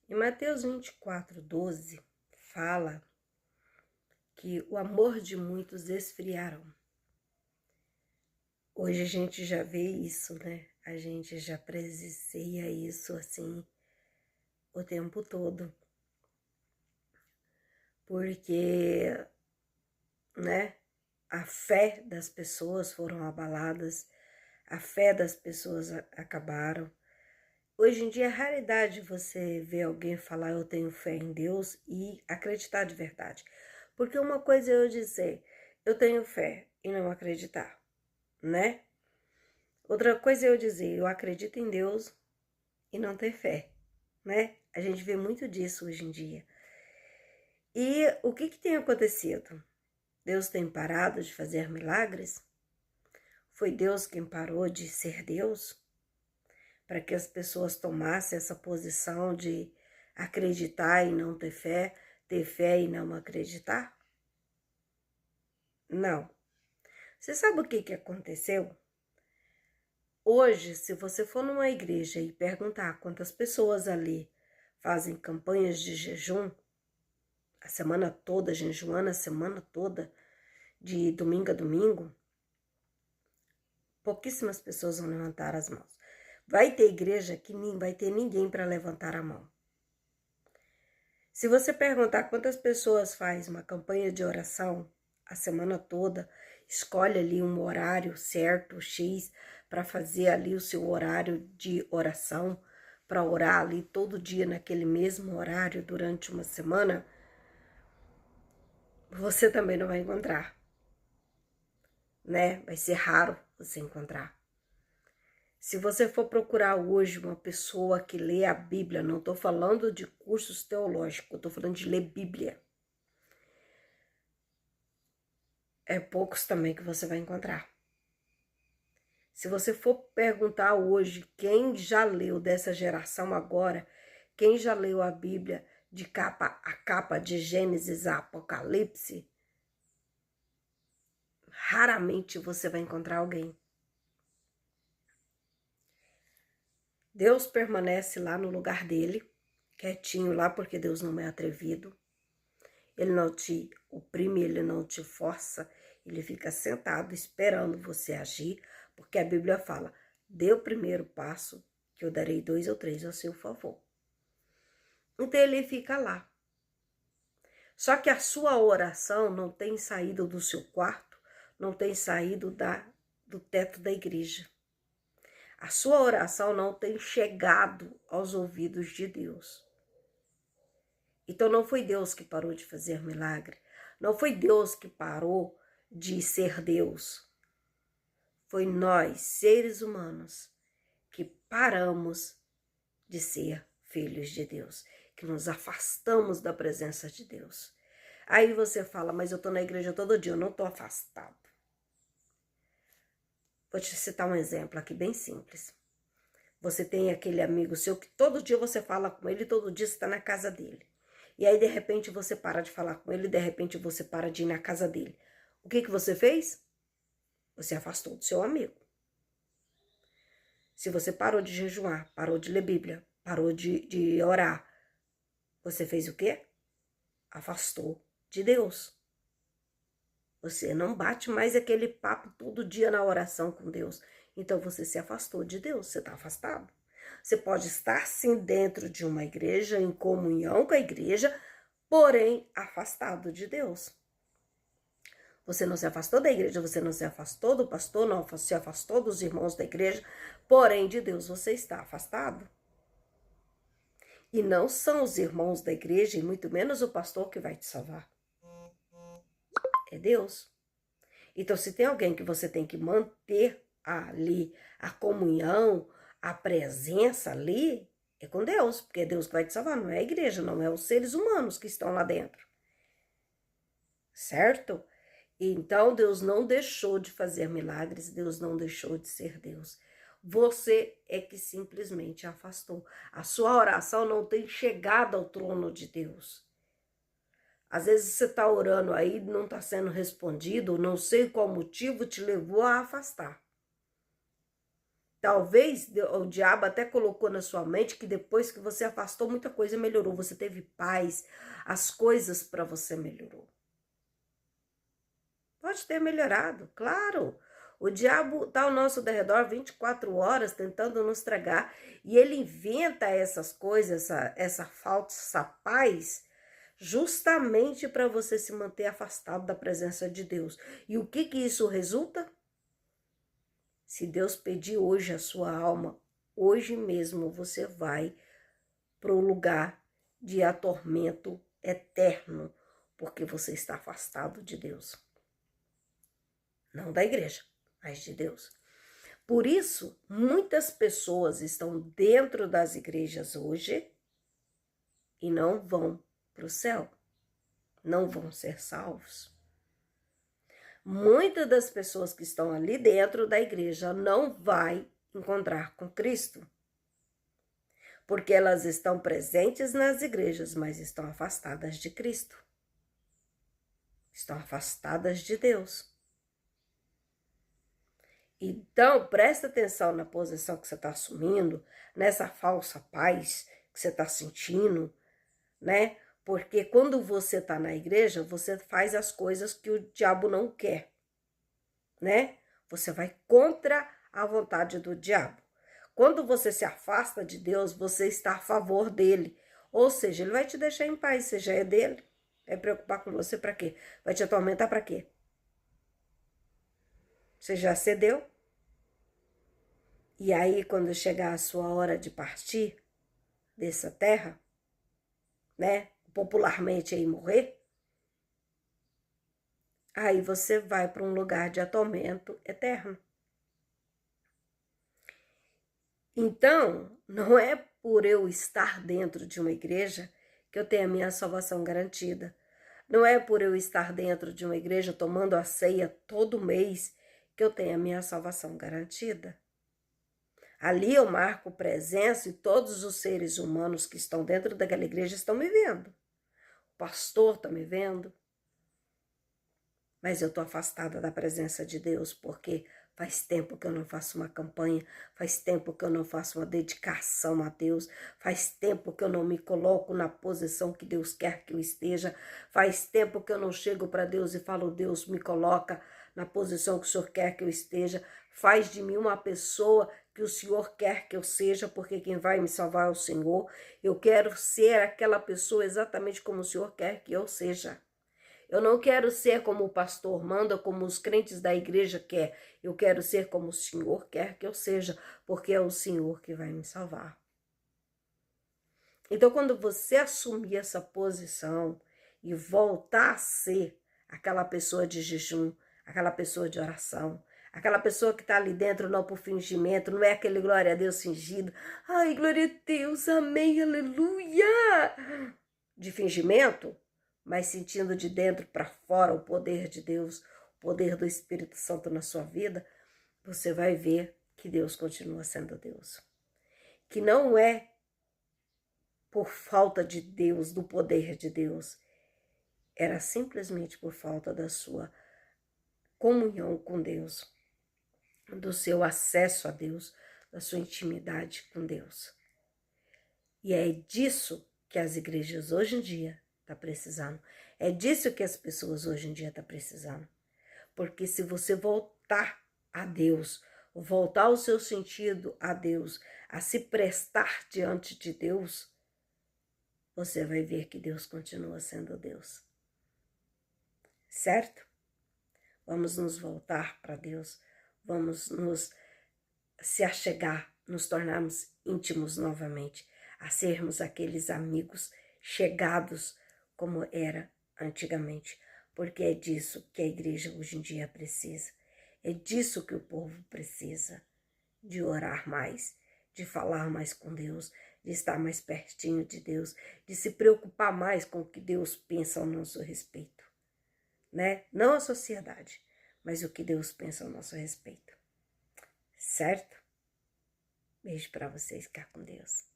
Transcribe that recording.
Em Mateus 24:12, fala que o amor de muitos esfriaram. Hoje a gente já vê isso, né? A gente já presencia isso assim o tempo todo. Porque, né, a fé das pessoas foram abaladas, a fé das pessoas acabaram. Hoje em dia é raridade você ver alguém falar eu tenho fé em Deus e acreditar de verdade. Porque uma coisa é eu dizer eu tenho fé e não acreditar, né? Outra coisa é eu dizer eu acredito em Deus e não ter fé, né? A gente vê muito disso hoje em dia. E o que tem acontecido? Deus tem parado de fazer milagres? Foi Deus quem parou de ser Deus? Para que as pessoas tomassem essa posição de acreditar e não ter fé e não acreditar? Não. Você sabe o que aconteceu? Hoje, se você for numa igreja e perguntar quantas pessoas ali fazem campanhas de jejum, a semana toda, jejuando a semana toda, de domingo a domingo, pouquíssimas pessoas vão levantar as mãos. Vai ter igreja que nem vai ter ninguém para levantar a mão. Se você perguntar quantas pessoas faz uma campanha de oração a semana toda, escolhe ali um horário certo, X, para fazer ali o seu horário de oração, para orar ali todo dia naquele mesmo horário durante uma semana, você também não vai encontrar, né? Vai ser raro você encontrar. Se você for procurar hoje uma pessoa que lê a Bíblia, não estou falando de cursos teológicos, estou falando de ler Bíblia. É poucos também que você vai encontrar. Se você for perguntar hoje quem já leu dessa geração agora, quem já leu a Bíblia de capa a capa, de Gênesis a Apocalipse, raramente você vai encontrar alguém. Deus permanece lá no lugar dele, quietinho lá, porque Deus não é atrevido. Ele não te oprime, ele não te força, ele fica sentado esperando você agir, porque a Bíblia fala, dê o primeiro passo, que eu darei 2 ou 3 ao seu favor. Então ele fica lá. Só que a sua oração não tem saído do seu quarto, não tem saído do teto da igreja. A sua oração não tem chegado aos ouvidos de Deus. Então não foi Deus que parou de fazer milagre. Não foi Deus que parou de ser Deus. Foi nós, seres humanos, que paramos de ser filhos de Deus, que nos afastamos da presença de Deus. Aí você fala, mas eu tô na igreja todo dia, eu não tô afastado. Vou te citar um exemplo aqui bem simples. Você tem aquele amigo seu que todo dia você fala com ele, todo dia você está na casa dele. E aí, de repente, você para de falar com ele, de repente, você para de ir na casa dele. O que você fez? Você afastou do seu amigo. Se você parou de jejuar, parou de ler Bíblia, parou de orar, você fez o quê? Afastou de Deus. Você não bate mais aquele papo todo dia na oração com Deus. Então você se afastou de Deus, você está afastado. Você pode estar sim dentro de uma igreja, em comunhão com a igreja, porém afastado de Deus. Você não se afastou da igreja, você não se afastou do pastor, não se afastou dos irmãos da igreja, porém de Deus você está afastado. E não são os irmãos da igreja, e muito menos o pastor que vai te salvar. É Deus. Então, se tem alguém que você tem que manter ali a comunhão, a presença ali, é com Deus, porque é Deus que vai te salvar, não é a igreja, não é os seres humanos que estão lá dentro. Certo? Então, Deus não deixou de fazer milagres, Deus não deixou de ser Deus. Você é que simplesmente afastou. A sua oração não tem chegado ao trono de Deus. Às vezes você está orando aí, não está sendo respondido, não sei qual motivo te levou a afastar. Talvez o diabo até colocou na sua mente que depois que você afastou, muita coisa melhorou. Você teve paz, as coisas para você melhorou. Pode ter melhorado, claro. O diabo está ao nosso derredor 24 horas tentando nos tragar. E ele inventa essas coisas, essa falsa paz, justamente para você se manter afastado da presença de Deus. E o que isso resulta? Se Deus pedir hoje a sua alma, hoje mesmo você vai para o lugar de atormento eterno, porque você está afastado de Deus. Não da igreja, mas de Deus. Por isso, muitas pessoas estão dentro das igrejas hoje e não vão para o céu, não vão ser salvos. Muitas das pessoas que estão ali dentro da igreja não vai encontrar com Cristo, porque elas estão presentes nas igrejas, mas estão afastadas de Cristo. Estão afastadas de Deus. Então, presta atenção na posição que você está assumindo, nessa falsa paz que você está sentindo, né? Porque quando você está na igreja, você faz as coisas que o diabo não quer, né? Você vai contra a vontade do diabo. Quando você se afasta de Deus, você está a favor dele. Ou seja, ele vai te deixar em paz, você já é dele. Vai preocupar com você para quê? Vai te atormentar para quê? Você já cedeu? E aí, quando chegar a sua hora de partir dessa terra, né? Popularmente aí morrer, aí você vai para um lugar de atormento eterno. Então, não é por eu estar dentro de uma igreja que eu tenho a minha salvação garantida. Não é por eu estar dentro de uma igreja tomando a ceia todo mês que eu tenho a minha salvação garantida. Ali eu marco presença e todos os seres humanos que estão dentro daquela igreja estão me vendo. O pastor está me vendo. Mas eu estou afastada da presença de Deus porque faz tempo que eu não faço uma campanha, faz tempo que eu não faço uma dedicação a Deus, faz tempo que eu não me coloco na posição que Deus quer que eu esteja, faz tempo que eu não chego para Deus e falo, Deus, me coloca na posição que o Senhor quer que eu esteja, faz de mim uma pessoa que o Senhor quer que eu seja, porque quem vai me salvar é o Senhor. Eu quero ser aquela pessoa exatamente como o Senhor quer que eu seja. Eu não quero ser como o pastor manda, como os crentes da igreja quer. Eu quero ser como o Senhor quer que eu seja, porque é o Senhor que vai me salvar. Então, quando você assumir essa posição e voltar a ser aquela pessoa de jejum, aquela pessoa de oração, aquela pessoa que está ali dentro não por fingimento, não é aquele glória a Deus fingido. Ai, glória a Deus, amém, aleluia! De fingimento, mas sentindo de dentro para fora o poder de Deus, o poder do Espírito Santo na sua vida, você vai ver que Deus continua sendo Deus. Que não é por falta de Deus, do poder de Deus, era simplesmente por falta da sua comunhão com Deus, do seu acesso a Deus, da sua intimidade com Deus. E é disso que as igrejas hoje em dia estão precisando. É disso que as pessoas hoje em dia estão precisando. Porque se você voltar a Deus, voltar o seu sentido a Deus, a se prestar diante de Deus, você vai ver que Deus continua sendo Deus. Certo? Vamos nos voltar para Deus, vamos nos se achegar, nos tornarmos íntimos novamente, a sermos aqueles amigos chegados como era antigamente, porque é disso que a igreja hoje em dia precisa, é disso que o povo precisa, de orar mais, de falar mais com Deus, de estar mais pertinho de Deus, de se preocupar mais com o que Deus pensa ao nosso respeito, né? Não a sociedade, mas o que Deus pensa ao nosso respeito, certo? Beijo para vocês, ficar com Deus.